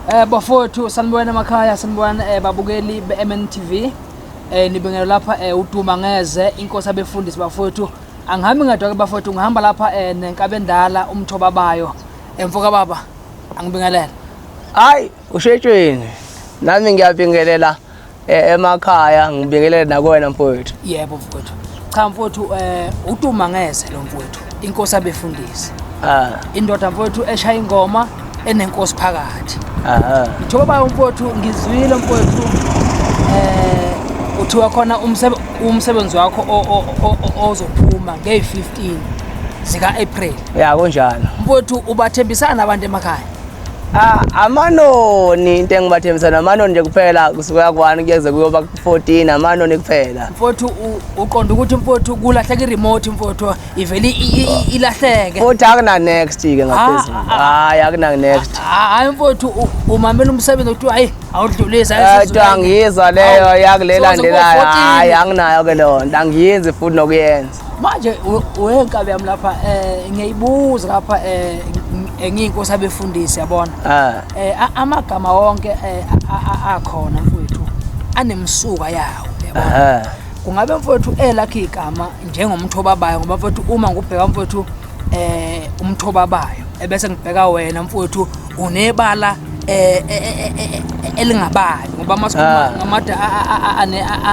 Bafowethu sanibona emakhaya sanibona babukeli be-MNTV nibengela lapha uDumangeze inkosi abefundisi bafowethu angihambi ngedwa ke bafowethu ngihamba lapha nenkabendala uMthobabayo emfoka baba angibingelela hayi ushetshweni nami ngiyabingelela emakhaya ngibingelela nakuwena mfowethu yebo mfowethu cha mfowethu uDumangeze lo mfowethu inkosi abefundisi indoda mfowethu eshaya ingoma enenkosi phakathi Mthobabayo mfowethu ngizwile mfowethu uthiwa khona umsebenzi wakho ozophuma nge-15 zika April ya kunjalo mfowethu ubathembisana abantu emakhaya amanoni into engibathembisana amanoni nje kuphela kusuka ku1 kuyeze kuyoba ku14 amanoni kuphela mfowethu uqonda ukuthi mfowethu kulahleka iremote mfowethu iveli ilahleke futhi akuna next ke ngaphezulu hayi akuna next hayi mfowethu umamela umsebenzi uthi hayi awudlulisa angiyizwa leyo yakulelandelayo hayi anginayo ke leyo nto angiyenzi futhi nokuyenza manje wenkabi yami lapha ngiyayibuza lapha engiyinkosi abefundisi yabona amagama wonke akhona mfowethu anemsuka yawo yabona kungabe mfowethu elakhe igama njengomthobabayo ngoba mfowethu uma ngubheka mfowethu uMthobabayo ebese ngibheka wena mfowethu unebala elingabayo ngoba masikhuluma ngamada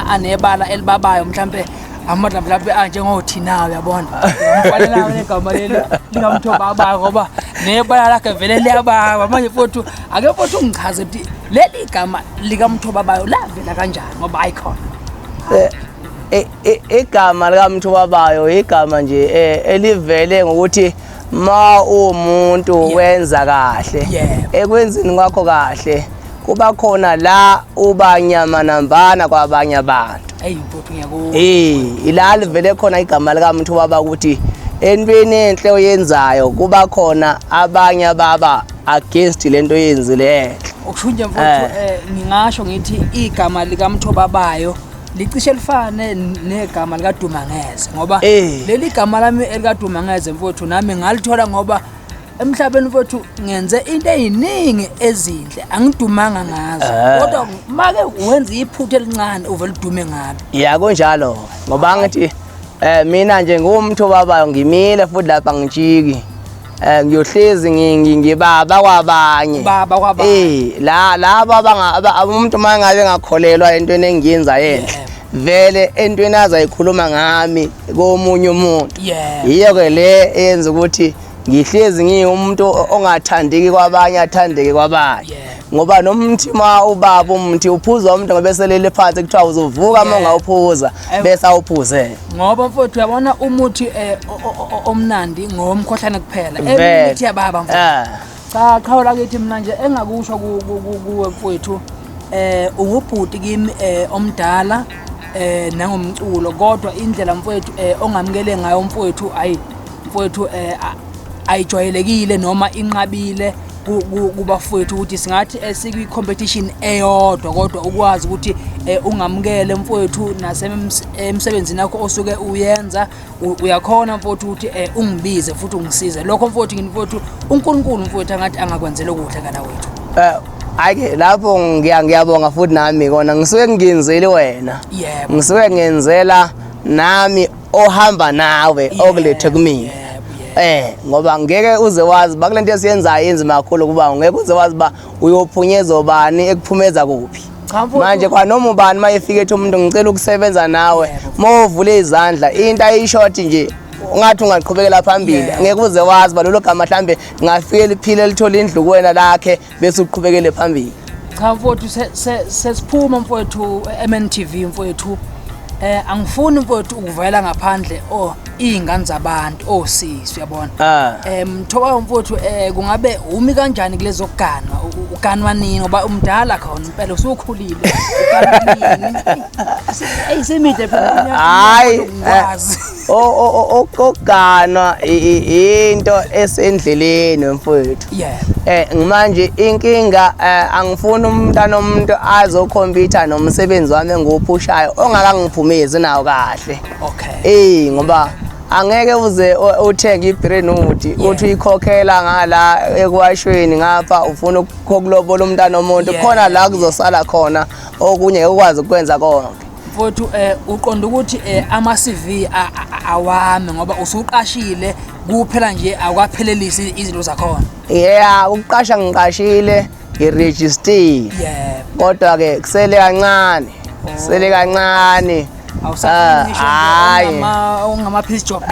anebala elibabayo mhlambe amandla mhlawumbe njengothi nawe yabona ngifanele negama leli lingamthobabayo ngoba nebala lakhe vele liyababa manje mfowethu ake mfowethu ungichaze ukuthi leli gama likaMthobabayo lavela kanjani ngoba icon igama likaMthobabayo igama nje elivele ngokuthi ma umuntu wenza kahle ekwenzini kwakho kahle kuba khona la ubanyama nambana kwabanye abantu ilali vele khona igama likaMthobabayo ukuthi entweni enhle oyenzayo kuba khona abanye baba against lento yenzile okushunje mfowethu ngingasho ngithi igama likaMthobabayo licishe lifane negama likaDumangeze ngoba leli gama lami elikaDumangeze mfowethu nami ngalithola ngoba emhlabeni mfowethu ngenze into eziningi ezinhle angidumanga ngazo kodwa make wenza iphutha elincane uvela udume ngalo ya kunjalo ngoba ngithi mina nje ngumthobabayo ngimile futhi lapha ngijiki ngiyohlezi ngibaba kwabanye laba umuntu mangabe ngakholelwa entweni engiyenza enhle vele entweni azayikhuluma ngami komunye umuntu yiyo ke le eyenza ukuthi ngihlezi ngiumuntu ongathandeki kwabanye athandeke kwabanye ngoba nomthima ubaba umthi uphuza umuntu ngoba eselele phansi kuthiwa uzovuka uma ungawuphuza bese awuphuze ngoba mfowethu uyabona umuthi omnandi ngomkhohlane kuphela emithi yababa mfowethu cha khawula kithi mina nje engakusho kuwe mfowethu ungubhuti kimi omdala nangomculo kodwa indlela mfowethu ongamukele ngayo mfowethu ayi mfowethu ayijwayelekile noma inqabile kubafowethu ukuthi singathi sikwi competition eyodwa kodwa ukwazi ukuthi ungamukele mfowethu nasemsebenzini yakho osuke uyenza uyakhona mfowethu ukuthi ungibize futhi ungisize lokho mfowethu ngini mfowethu uNkulunkulu mfowethu angathi angakwenzela kuhle kana wethu ayike lapho ngiyabonga futhi nami kona ngisuke ngiyenzele wena ngisuke ngiyenzela nami ohamba nawe okulethe kumina ngoba ngeke uze wazi bakulento esiyenzayo enzima kakhulu kuba ngeke uze wazi ba uyophunyeza obani ekuphumeza kuphi manje kwa noma ubani mayefika ethi umuntu ngicela ukusebenza nawe mawuvule izandla into ayishort nje ungathi ungaqhubekela phambili ngeke uze wazi balolo gama mhlambe ngafike liphile lithola indlu kuwena lakhe bese uqhubekele phambili cha mfowethu sesiphuma mfowethu MNTV mfowethu angifuni mfowethu ukuvela ngaphandle ingane zabantu osisi uyabona Mthobabayo mfowethu kungabe umi kanjani kulezo kuganwa uganwa nini ngoba umdala khona impela usukhulile uganwa nini ayisemide phela hayi okuganwa into esendleleni mfowethu manje inkinga angifuni umntana omuntu azokhompyutha nomsebenzi wami engiwuphushayo ongaka ngiphumezi nawo kahle ngoba angeke uze uthenga ibrain uthi uthi uyikhokhela ngala ekwashweni ngapha ufuna ukulobola umntana omuntu khona la kuzosala khona okunye ukwazi ukwenza konke mfowethu uqonda ukuthi ama CV awami ngoba usuqashile kuphela nje akwaphelelisi izinto zakhona ukuqasha ngiqashile iregister kodwa ke kusele kancane ungama-piece job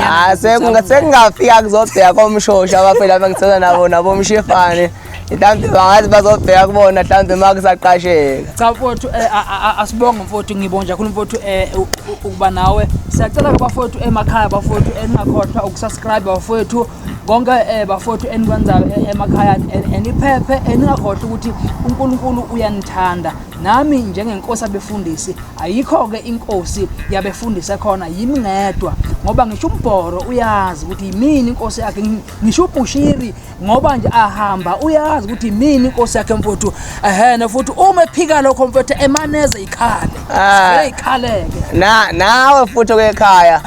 sengingafika kuzobheka komshosha abaphela bengithetha nabo mshefane mhlawumbe bangathi bazobheka kubona mhlawumbe uma kusaqasheka cha mfowethu asibonge mfowethu ngibonja kakhulu mfowethu ukuba nawe siyacela bafowethu emakhaya bafowethu eningakhohlwa ukusubscribe bafowethu konke bafowethu enikwenzayo emakhaya eniphephe eningakhohlwa ukuthi uNkulunkulu uyanithanda nami njengenkosi abefundisi ayikho ke inkosi yabefundisi khona yimi ngedwa ngoba ngisho umbhoro uyazi ukuthi yimini inkosi yakhe ngisho ubushiri ngoba nje ahamba uyazi ukuthi yimini inkosi yakhe mfowethu ehena futhi uma ephika lokho mfowethu emaneze ikhale ikhaleke nawe futhi ekhaya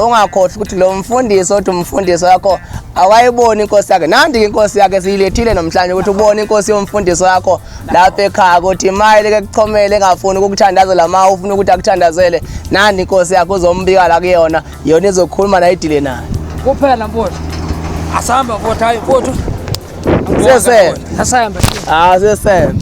ungakhohlwa ukuthi lo mfundisi othi umfundisi wakho awayibona inkosi yakhe nandi inkosi yakhe siyilethile namhlanje ukuthi ubone inkosi yomfundisi wakho lapha ekhaya ukuthi imali ke kuchomele engafuni ukukuthandazela ma ufuna ukuthi akuthandazele nandi inkosi yakho uzombika la kuyona yona izokhuluma nayo idile nayo kuphela mfowethu asihamba mfowethu hayi mfowethu seseme asihamba seseme